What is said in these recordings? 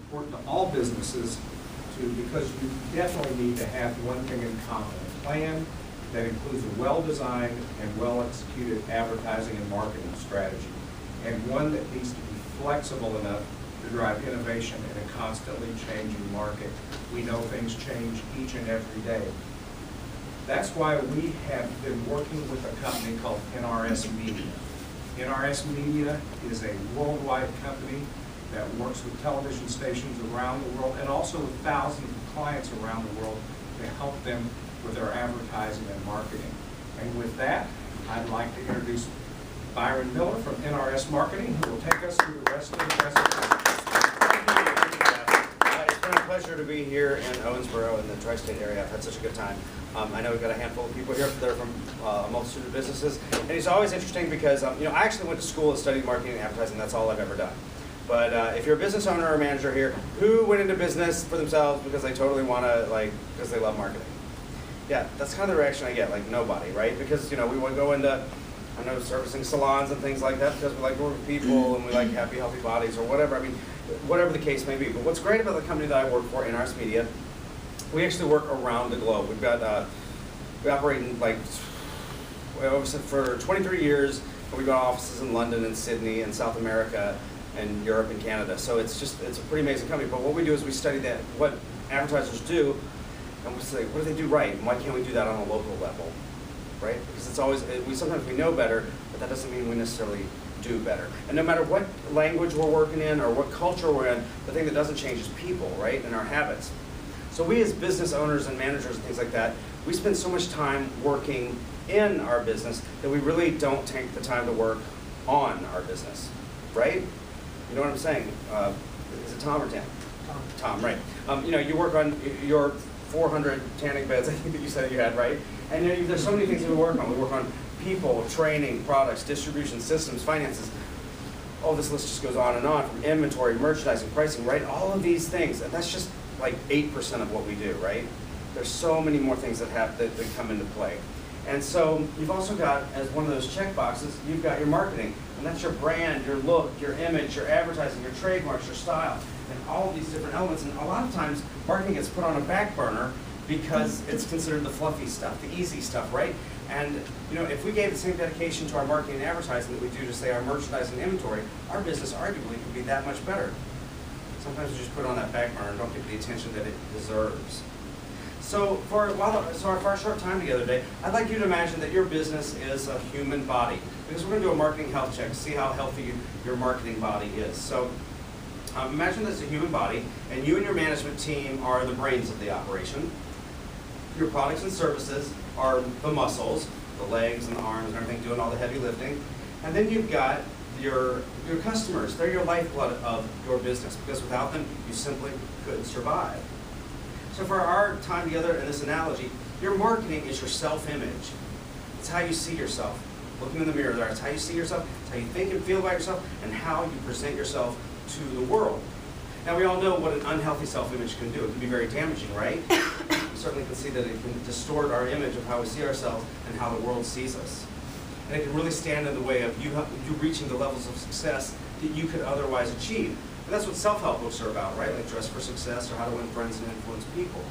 important to all businesses because you definitely need to have one thing in common, a plan that includes a well-designed and well-executed advertising and marketing strategy, and one that needs to be flexible enough to drive innovation in a constantly changing market. We know things change each and every day. That's why we have been working with a company called NRS Media. NRS Media is a worldwide company that works with television stations around the world and also with thousands of clients around the world to help them with their advertising and marketing. And with that, I'd like to introduce Byron Miller from NRS Marketing, who will take us through the rest of the presentation. It's been a pleasure to be here in Owensboro in the tri-state area. I've had such a good time. I know we've got a handful of people here. They're from a multitude of businesses. And it's always interesting because, I actually went to school and studied marketing and advertising. That's all I've ever done. But if you're a business owner or manager here, who went into business for themselves because they totally want to, because they love marketing? Yeah, that's kind of the reaction I get, nobody, right? Because, we would go into, servicing salons and things like that because we like to work with people and we like happy, healthy bodies or whatever. Whatever the case may be. But what's great about the company that I work for, NRS Media, we actually work around the globe. We've got, we operate in for 23 years, and we've got offices in London and Sydney and South America and Europe and Canada. So it's a pretty amazing company. But what we do is we study what advertisers do, and we say, what do they do right? And why can't we do that on a local level, right? Because it's always, sometimes we know better, but that doesn't mean we necessarily do better. And no matter what language we're working in or what culture we're in, the thing that doesn't change is people, right? And our habits. So we as business owners and managers and things like that, we spend so much time working in our business that we really don't take the time to work on our business, right? You know what I'm saying? Is it Tom or Tam? Tom, right. You work on your 400 tanning beds, I think that you said you had, right? And there's so many things that we work on. We work on people, training, products, distribution, systems, finances. Oh, this list just goes on, from inventory, merchandising, pricing, right? All of these things, and that's just 8% of what we do, right? There's so many more things that come into play. And so you've also got, as one of those check boxes, you've got your marketing. And that's your brand, your look, your image, your advertising, your trademarks, your style, and all of these different elements. And a lot of times, marketing gets put on a back burner because it's considered the fluffy stuff, the easy stuff, right? And if we gave the same dedication to our marketing and advertising that we do to, say, our merchandising and inventory, our business arguably could be that much better. Sometimes we just put it on that back burner and don't give it the attention that it deserves. So for our short time together today, I'd like you to imagine that your business is a human body, because we're going to do a marketing health check to see how healthy your marketing body is. So imagine this as a human body, and you and your management team are the brains of the operation. Your products and services are the muscles, the legs and the arms and everything, doing all the heavy lifting. And then you've got your customers. They're your lifeblood of your business, because without them, you simply couldn't survive. So for our time together in this analogy, your marketing is your self-image. It's how you see yourself. Looking in the mirror there, it's how you see yourself, it's how you think and feel about yourself, and how you present yourself to the world. Now, we all know what an unhealthy self-image can do. It can be very damaging, right? We certainly can see that it can distort our image of how we see ourselves and how the world sees us. And it can really stand in the way of you reaching the levels of success that you could otherwise achieve. And that's what self-help books are about, right? Like Dress for Success or How to Win Friends and Influence People.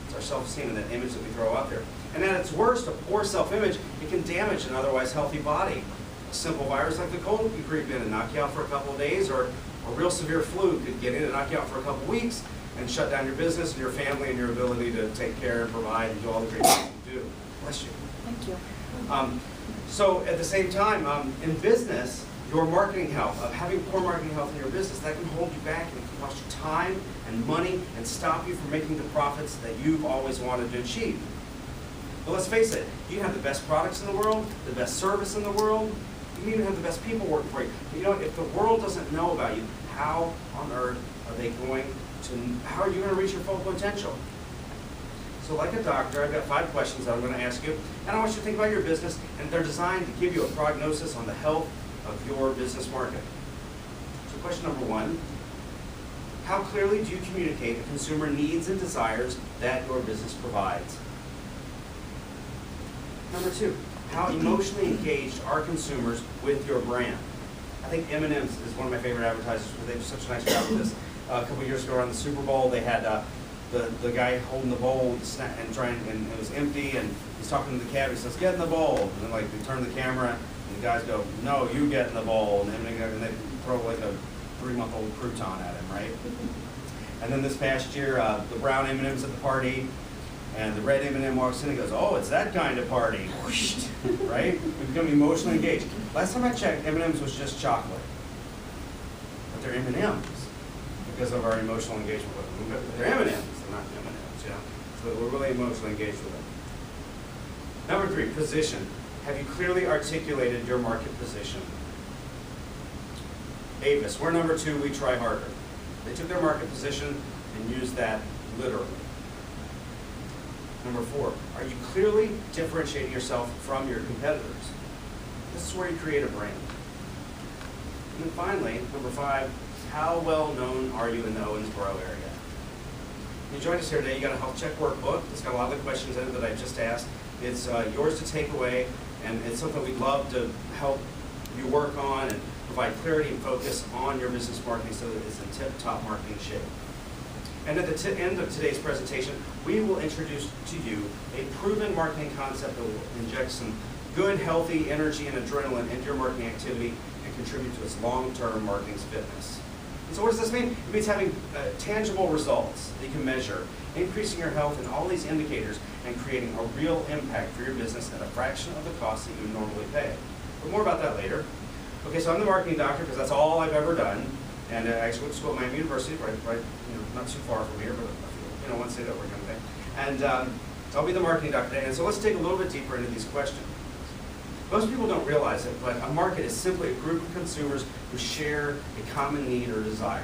It's our self-esteem and that image that we throw out there. And at its worst, a poor self-image, it can damage an otherwise healthy body. A simple virus like the cold can creep in and knock you out for a couple of days, or a real severe flu could get in and knock you out for a couple of weeks and shut down your business and your family and your ability to take care and provide and do all the great things you do. Bless you. Thank you. So at the same time, in business, your marketing health, having poor marketing health in your business, that can hold you back and it can cost you time and money and stop you from making the profits that you've always wanted to achieve. But let's face it, you can have the best products in the world, the best service in the world, you can even have the best people working for you. But if the world doesn't know about you, how on earth how are you going to reach your full potential? So like a doctor, I've got 5 questions that I'm going to ask you, and I want you to think about your business, and they're designed to give you a prognosis on the health of your business market. So question number 1, how clearly do you communicate the consumer needs and desires that your business provides? Number 2, how emotionally engaged are consumers with your brand? I think M&M's is one of my favorite advertisers, because they do such a nice job with this. a couple years ago around the Super Bowl, they had the guy holding the bowl and trying, and it was empty, and he's talking to the cabbie. He says, "Get in the bowl," and then like they turn the camera, and the guys go, "No, you get in the bowl," and then they throw like a 3-month-old crouton at him, right? And then this past year, the brown M&Ms at the party, and the red M&M walks in and goes, "Oh, it's that kind of party," whoosh, right? We become emotionally engaged. Last time I checked, M&Ms was just chocolate, but they're M&Ms because of our emotional engagement with them. They're M&Ms, they're not M&Ms, you know. So we're really emotionally engaged with them. Number 3, position. Have you clearly articulated your market position? Avis, we're number 2, we try harder. They took their market position and used that literally. Number 4, are you clearly differentiating yourself from your competitors? This is where you create a brand. And then finally, number 5, how well known are you in the Owensboro area? You joined us here today, you got a health check workbook. It's got a lot of the questions in it that I just asked. It's yours to take away, and it's something we'd love to help you work on and provide clarity and focus on your business marketing so that it's in tip-top marketing shape. And at the end of today's presentation, we will introduce to you a proven marketing concept that will inject some good, healthy energy and adrenaline into your marketing activity and contribute to its long-term marketing fitness. And so what does this mean? It means having tangible results that you can measure, increasing your health in all these indicators, and creating a real impact for your business at a fraction of the cost that you would normally pay. But more about that later. Okay, so I'm the marketing doctor because that's all I've ever done. And I actually went to school at Miami University, right, not too far from here, but one state over kind of thing. And I'll be the marketing doctor today. And so let's take a little bit deeper into these questions. Most people don't realize it, but a market is simply a group of consumers who share a common need or desire.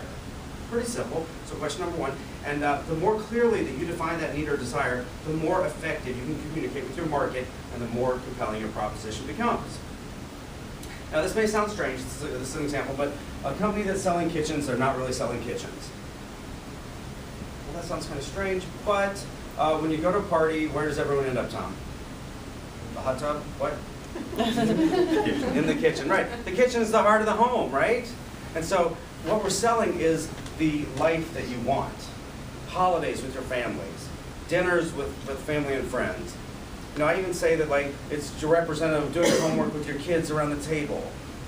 Pretty simple. So question number 1, and the more clearly that you define that need or desire, the more effective you can communicate with your market, and the more compelling your proposition becomes. Now this may sound strange, this is an example, but a company that's selling kitchens, they're not really selling kitchens. Well, that sounds kind of strange, but when you go to a party, where does everyone end up, Tom? The hot tub? What? In the kitchen, right. The kitchen is the heart of the home, right? And so what we're selling is the life that you want. Holidays with your families, dinners with family and friends. You know, I even say that like it's your representative doing homework with your kids around the table.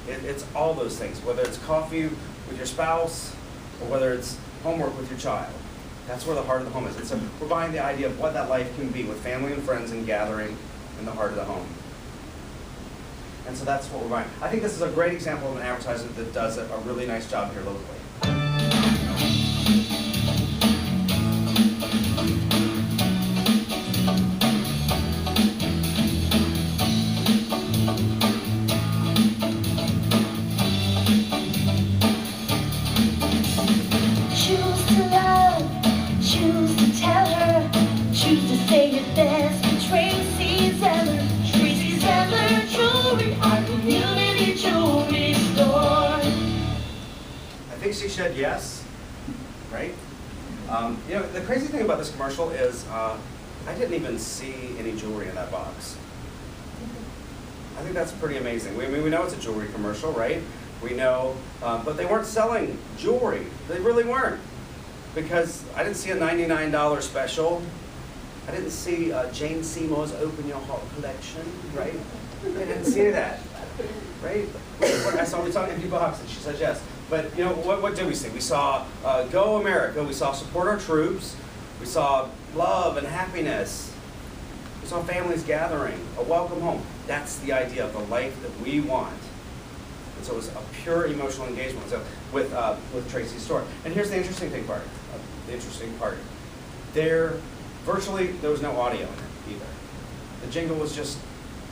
It's all those things, whether it's coffee with your spouse or whether it's homework with your child. That's where the heart of the home is. And so we're buying the idea of what that life can be with family and friends and gathering in the heart of the home. And so that's what we're buying. I think this is a great example of an advertiser that does a really nice job here locally. Choose to love, choose to tell her, choose to say it best with Tracy Zeller. Tracy Zeller Jewelry, our community jewelry store. I think she said yes, right? You know, the crazy thing about this commercial is I didn't even see any jewelry in that box. I think that's pretty amazing. We know it's a jewelry commercial, right? We know, but they weren't selling jewelry. They really weren't. Because I didn't see a $99 special. I didn't see Jane Seymour's Open Your Heart collection, right? I didn't see that, right? I saw we saw an empty box, and she says yes. But you know, what did we see? We saw Go America. We saw support our troops. We saw love and happiness. We saw families gathering, a welcome home. That's the idea of the life that we want. And so it was a pure emotional engagement with Tracy's store. And here's the interesting part. There was no audio in it either. The jingle was just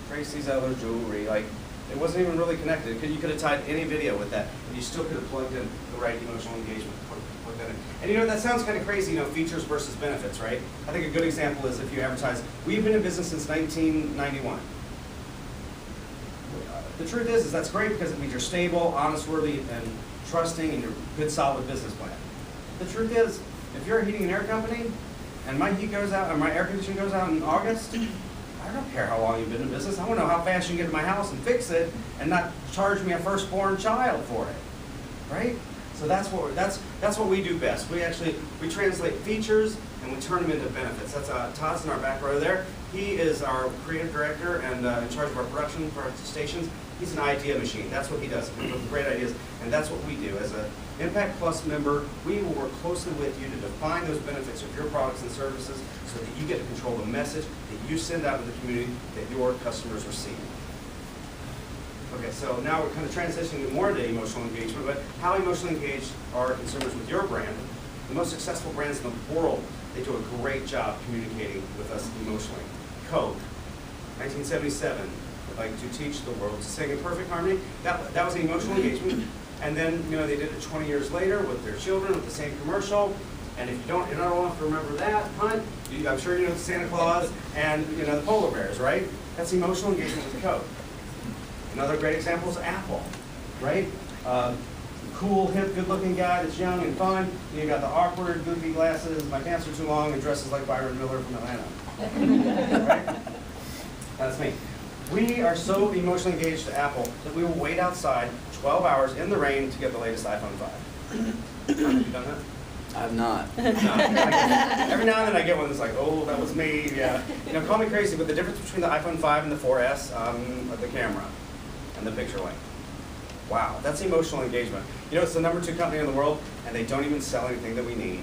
Tracy's other jewelry. Like, it wasn't even really connected. You could have tied any video with that, and you still could have plugged in the right emotional engagement. Plug that in. And you know, that sounds kind of crazy, you know, features versus benefits, right? I think a good example is if you advertise, we've been in business since 1991. The truth is that's great because it means you're stable, honest, worthy, and trusting, and you're a good, solid business plan. The truth is, if you're a heating and air company, and my heat goes out, or my air conditioning goes out in August, I don't care how long you've been in business. I want to know how fast you can get to my house and fix it, and not charge me a firstborn child for it, right? So that's what we do best. We translate features and we turn them into benefits. That's Todd's in our back row there. He is our creative director and in charge of our production for our stations. He's an idea machine. That's what he does. He comes up with great ideas, and that's what we do. As an Impact Plus member, we will work closely with you to define those benefits of your products and services so that you get to control the message that you send out to the community that your customers receive. Okay, so now we're kind of transitioning more into emotional engagement, but how emotionally engaged are consumers with your brand? The most successful brands in the world, they do a great job communicating with us emotionally. Coke, 1977, like to teach the world to sing in perfect harmony. That was an emotional engagement. And then, they did it 20 years later with their children with the same commercial. And if you're not old enough to remember that, I'm sure you know Santa Claus and the polar bears, right? That's emotional engagement with Coke. Another great example is Apple, right? Cool, hip, good-looking guy that's young and fun. You got the awkward, goofy glasses, my pants are too long, and dresses like Byron Miller from Atlanta. Right? That's me. We are so emotionally engaged to Apple that we will wait outside 12 hours in the rain to get the latest iPhone 5. Have you done that? I've not. Every now and then I get one that's like, oh, that was me. Yeah. Call me crazy, but the difference between the iPhone 5 and the 4S, the camera and the picture length. Wow, that's emotional engagement. It's the #2 company in the world, and they don't even sell anything that we need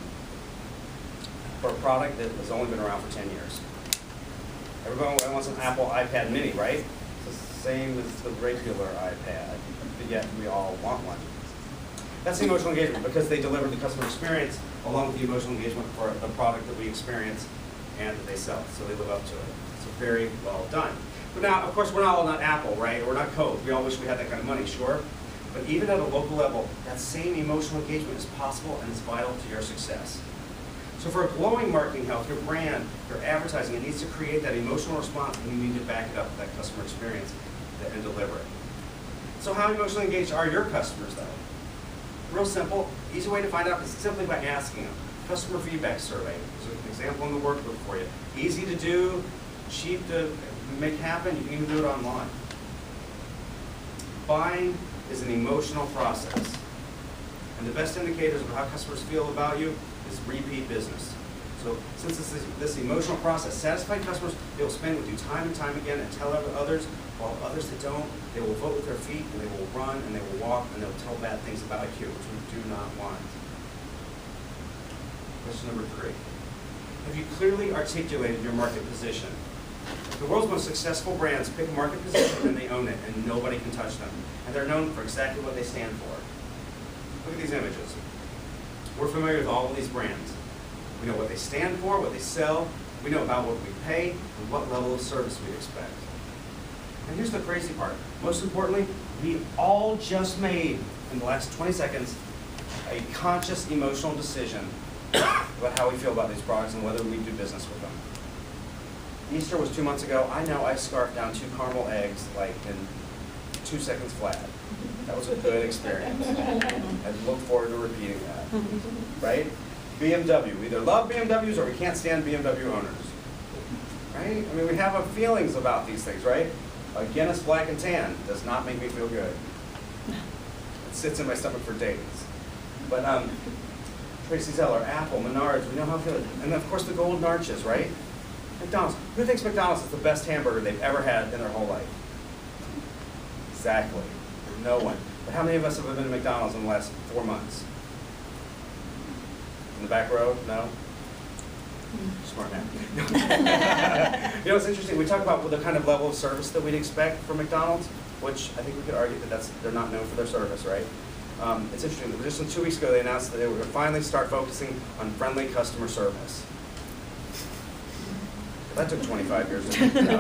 for a product that has only been around for 10 years. Everybody wants an Apple iPad mini, right? It's the same as the regular iPad, but yet we all want one. That's the emotional engagement because they deliver the customer experience along with the emotional engagement for the product that we experience and that they sell, so they live up to it. So very well done. But now, of course, we're not all not Apple, right? We're not Coke. We all wish we had that kind of money, sure. But even at a local level, that same emotional engagement is possible and is vital to your success. So for a glowing marketing health, your brand, your advertising, it needs to create that emotional response, and you need to back it up with that customer experience and deliver it. So how emotionally engaged are your customers, though? Real simple, easy way to find out is simply by asking them. Customer feedback survey. There's an example in the workbook for you. Easy to do, cheap to make happen, you can even do it online. Buying is an emotional process. And the best indicators of how customers feel about you is repeat business. So since this emotional process, satisfied customers, they will spend with you time and time again and tell others, while others that don't, they will vote with their feet and they will run and they will walk and they'll tell bad things about you, which we do not want. Question number 3. Have you clearly articulated your market position? The world's most successful brands pick a market position and they own it, and nobody can touch them. And they're known for exactly what they stand for. Look at these images. We're familiar with all of these brands. We know what they stand for, what they sell. We know about what we pay and what level of service we expect. And here's the crazy part. Most importantly, we all just made, in the last 20 seconds, a conscious emotional decision about how we feel about these products and whether we do business with them. Easter was 2 months ago. I know I scarfed down 2 caramel eggs like in 2 seconds flat. That was a good experience. I look forward to repeating that. Right? BMW. We either love BMWs or we can't stand BMW owners. Right? I mean, we have our feelings about these things, right? A Guinness Black and Tan does not make me feel good. It sits in my stomach for days. But Tracy Zeller, Apple, Menards, we know how good. And of course the golden arches, right? McDonald's. Who thinks McDonald's is the best hamburger they've ever had in their whole life? Exactly. No one. But how many of us have been to McDonald's in the last 4 months? In the back row? No? Smart man. It's interesting. We talk about the kind of level of service that we'd expect from McDonald's, which I think we could argue that they're not known for their service, right? It's interesting. Just 2 weeks ago, they announced that they were going to finally start focusing on friendly customer service. That took 25 years to do.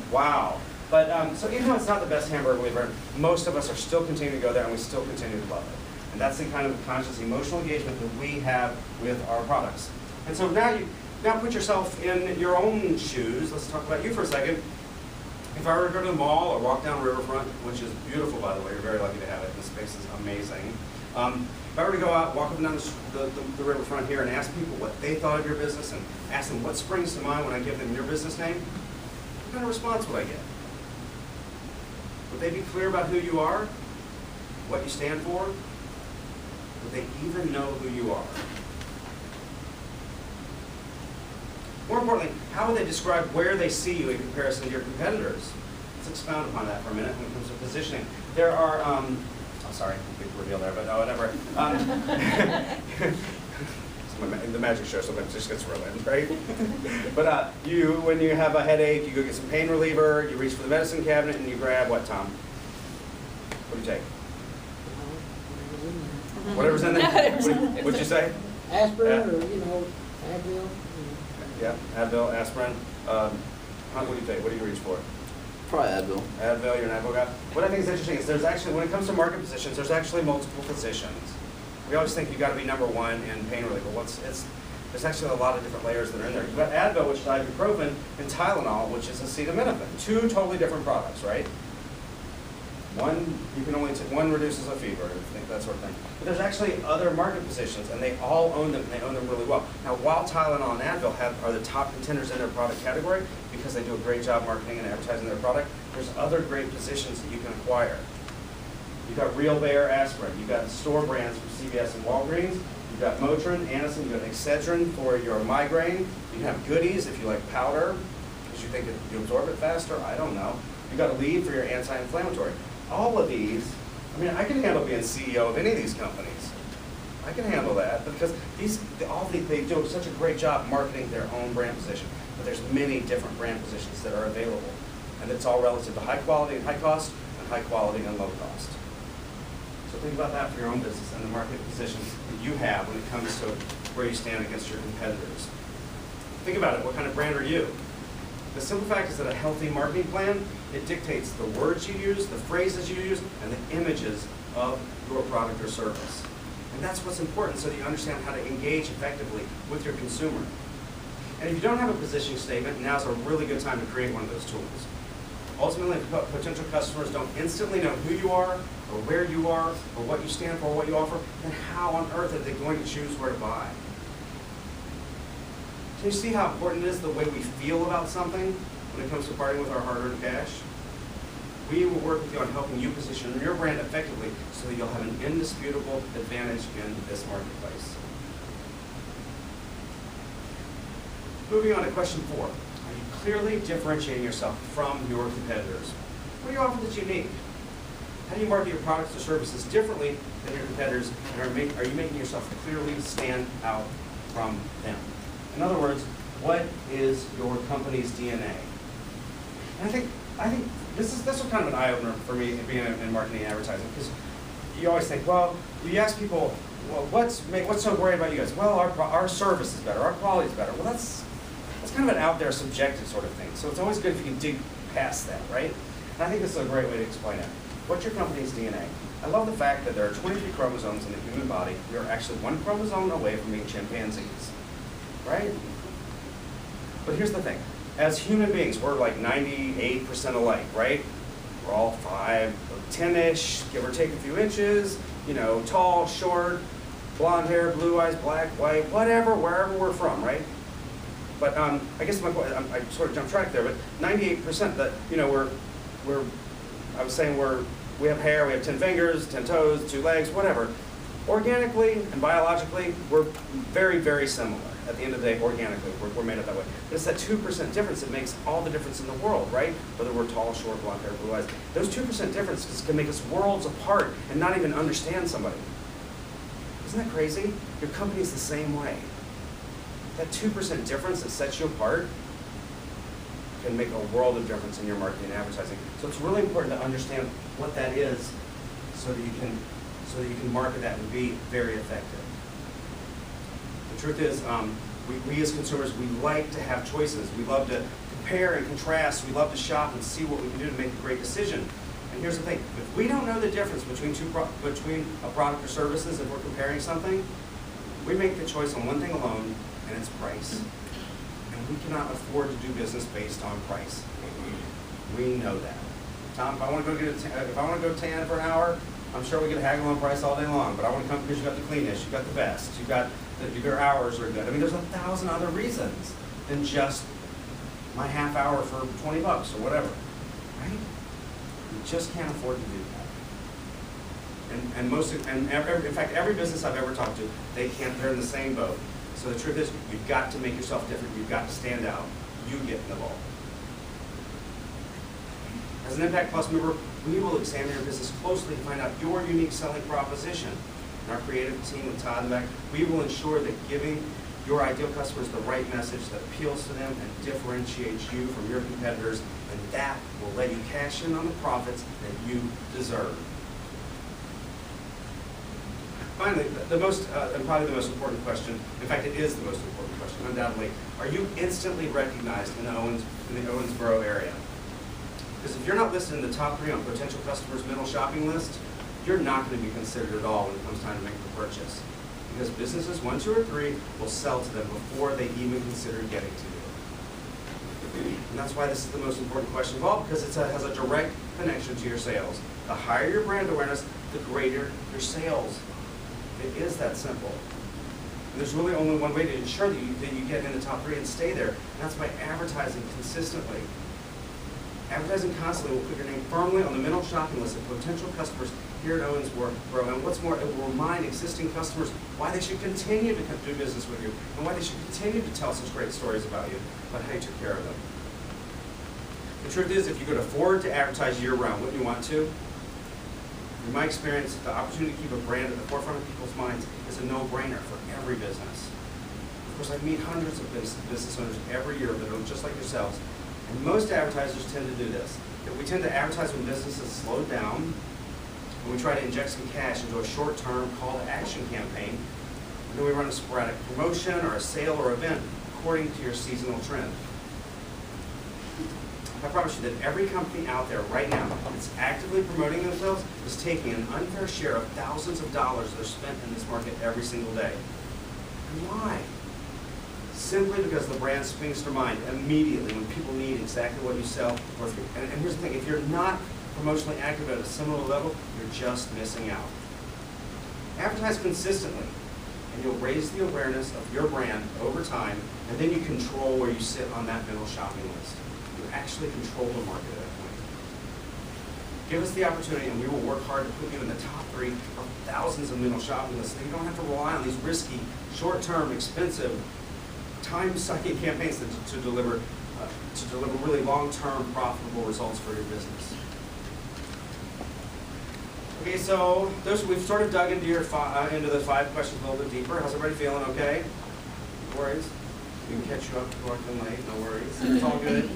Wow. But so even though it's not the best hamburger we've ever, most of us are still continuing to go there and we still continue to love it. And that's the kind of conscious emotional engagement that we have with our products. And so now put yourself in your own shoes. Let's talk about you for a second. If I were to go to the mall or walk down Riverfront, which is beautiful, by the way, you're very lucky to have it. This space is amazing. If I were to go out, walk up and down the riverfront here and ask people what they thought of your business and ask them what springs to mind when I give them your business name, what kind of response would I get? Would they be clear about who you are, what you stand for? Would they even know who you are? More importantly, how would they describe where they see you in comparison to your competitors? Let's expound upon that for a minute when it comes to positioning. There are, oh sorry, big reveal there, but no, whatever. The magic show sometimes just gets ruined, right? But when you have a headache, you go get some pain reliever, you reach for the medicine cabinet, and you grab what, Tom? What do you take? Whatever's in there. What'd you say? Aspirin or, Advil. Yeah, Advil, aspirin. What do you take? What do you reach for? Probably Advil. Advil, you're an Advil guy. What I think is interesting is there's actually, when it comes to market positions, there's actually multiple positions. We always think you've got to be number one in pain relief, but there's actually a lot of different layers that are in there. You've got Advil, which is ibuprofen, and Tylenol, which is acetaminophen. Two totally different products, right? One, you can only take, one reduces a fever, that sort of thing. But there's actually other market positions, and they all own them, and they own them really well. Now, while Tylenol and Advil are the top contenders in their product category, because they do a great job marketing and advertising their product, there's other great positions that you can acquire. You've got Real Bayer aspirin. You've got store brands from CVS and Walgreens. You've got Motrin, Anacin. You've got Excedrin for your migraine. You can have goodies if you like powder, because you think you absorb it faster. I don't know. You've got Aleve for your anti-inflammatory. All of these, I mean, I can handle being CEO of any of these companies. I can handle that because they do such a great job marketing their own brand position. But there's many different brand positions that are available, and it's all relative to high quality and high cost, and high quality and low cost. So think about that for your own business and the market positions that you have when it comes to where you stand against your competitors. Think about it. What kind of brand are you? The simple fact is that a healthy marketing plan, it dictates the words you use, the phrases you use, and the images of your product or service. And that's what's important so that you understand how to engage effectively with your consumer. And if you don't have a positioning statement, now's a really good time to create one of those tools. Ultimately, if potential customers don't instantly know who you are, or where you are, or what you stand for, or what you offer, then how on earth are they going to choose where to buy? Can you see how important it is the way we feel about something when it comes to parting with our hard-earned cash? We will work with you on helping you position your brand effectively so that you'll have an indisputable advantage in this marketplace. Moving on to question 4. Are you clearly differentiating yourself from your competitors? What do you offer that's unique? How do you market your products or services differently than your competitors? And are you making yourself clearly stand out from them? In other words, what is your company's DNA? And I think this is kind of an eye-opener for me being in marketing and advertising, because you always think, well, you ask people, well, what's so great about you guys? Well, our service is better, our quality is better. Well, that's kind of an out there, subjective sort of thing. So it's always good if you can dig past that, right? And I think this is a great way to explain it. What's your company's DNA? I love the fact that there are 23 chromosomes in the human body. We are actually one chromosome away from being chimpanzees, right? But here's the thing. As human beings, we're like 98% alike, right? We're all 10-ish, give or take a few inches, tall, short, blonde hair, blue eyes, black, white, whatever, wherever we're from, right? But I guess my point, I sort of jumped track there, but 98% that, I was saying we have hair, we have 10 fingers, 10 toes, 2 legs, whatever. Organically and biologically, we're very, very similar. At the end of the day, organically, we're made up that way. But it's that 2% difference that makes all the difference in the world, right? Whether we're tall, short, blonde hair, blue eyes. Those 2% differences can make us worlds apart and not even understand somebody. Isn't that crazy? Your company's the same way. That 2% difference that sets you apart can make a world of difference in your marketing and advertising. So it's really important to understand what that is so that you can market that and be very effective. The truth is, we as consumers, we like to have choices. We love to compare and contrast. We love to shop and see what we can do to make a great decision. And here's the thing. If we don't know the difference between a product or services, if we're comparing something, we make the choice on one thing alone, and it's price. And we cannot afford to do business based on price. We know that. Tom, if I want to go tan for an hour, I'm sure we can haggle on price all day long, but I want to come because you've got the cleanest, you've got the best, your hours are good. I mean, there's 1,000 other reasons than just my half hour for $20 or whatever, right? We just can't afford to do that. In fact, every business I've ever talked to, they're in the same boat. So the truth is, you've got to make yourself different. You've got to stand out. You get in the ball. As an Impact Plus member, we will examine your business closely to find out your unique selling proposition. And our creative team with Todd and Beck, we will ensure that giving your ideal customers the right message that appeals to them and differentiates you from your competitors, and that will let you cash in on the profits that you deserve. Finally, the most, and probably the most important question, in fact it is the most important question, undoubtedly, are you instantly recognized in the Owensboro area? Because if you're not listed in the top 3 on potential customers' middle shopping list, you're not going to be considered at all when it comes time to make the purchase. Because businesses 1, 2, or 3 will sell to them before they even consider getting to you. And that's why this is the most important question of all, because it has a direct connection to your sales. The higher your brand awareness, the greater your sales. It is that simple. And there's really only one way to ensure that you get in the top 3 and stay there, and that's by advertising consistently. Advertising constantly will put your name firmly on the middle shopping list of potential customers here at Owensboro. And what's more, it will remind existing customers why they should continue to do business with you and why they should continue to tell such great stories about you, about how you took care of them. The truth is, if you could afford to advertise year-round, wouldn't you want to? In my experience, the opportunity to keep a brand at the forefront of people's minds is a no-brainer for every business. Of course, I meet hundreds of business owners every year that are just like yourselves. And most advertisers tend to do this. We tend to advertise when businesses slow down, and we try to inject some cash into a short-term call-to-action campaign, and then we run a sporadic promotion or a sale or event according to your seasonal trend. I promise you that every company out there right now that's actively promoting themselves is taking an unfair share of thousands of dollars that are spent in this market every single day. And why? Simply because the brand springs to mind immediately when people need exactly what you sell. And here's the thing, if you're not promotionally active at a similar level, you're just missing out. Advertise consistently, and you'll raise the awareness of your brand over time, and then you control where you sit on that middle shopping list. You actually control the market at that point. Give us the opportunity, and we will work hard to put you in the top 3 of thousands of middle shopping lists, so you don't have to rely on these risky, short-term, expensive, time-sucking campaigns to deliver really long-term, profitable results for your business. Okay, so we've sort of dug into into the 5 questions a little bit deeper. How's everybody feeling? Okay? No worries. We can catch you up if you're working late. No worries. It's all good.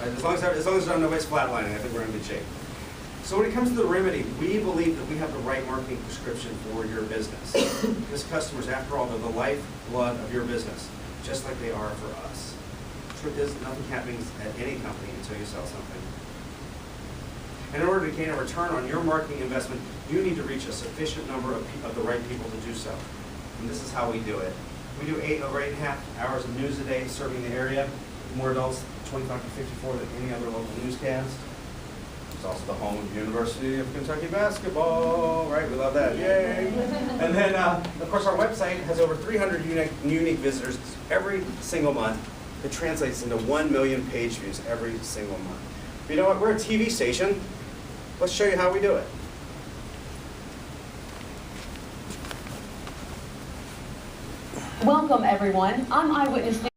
As long as nobody's flatlining, I think we're in good shape. So when it comes to the remedy, we believe that we have the right marketing prescription for your business. Because customers, after all, they're the lifeblood of your business, just like they are for us. The truth is, nothing happens at any company until you sell something. And in order to gain a return on your marketing investment, you need to reach a sufficient number of the right people to do so. And this is how we do it. We do over 8.5 hours of news a day serving the area. More adults, 25 to 54, than any other local newscast. It's also the home of University of Kentucky basketball, right? We love that, yay! And then, of course, our website has over 300 unique visitors every single month. It translates into 1 million page views every single month. But you know what? We're a TV station. Let's show you how we do it. Welcome, everyone. I'm Eyewitness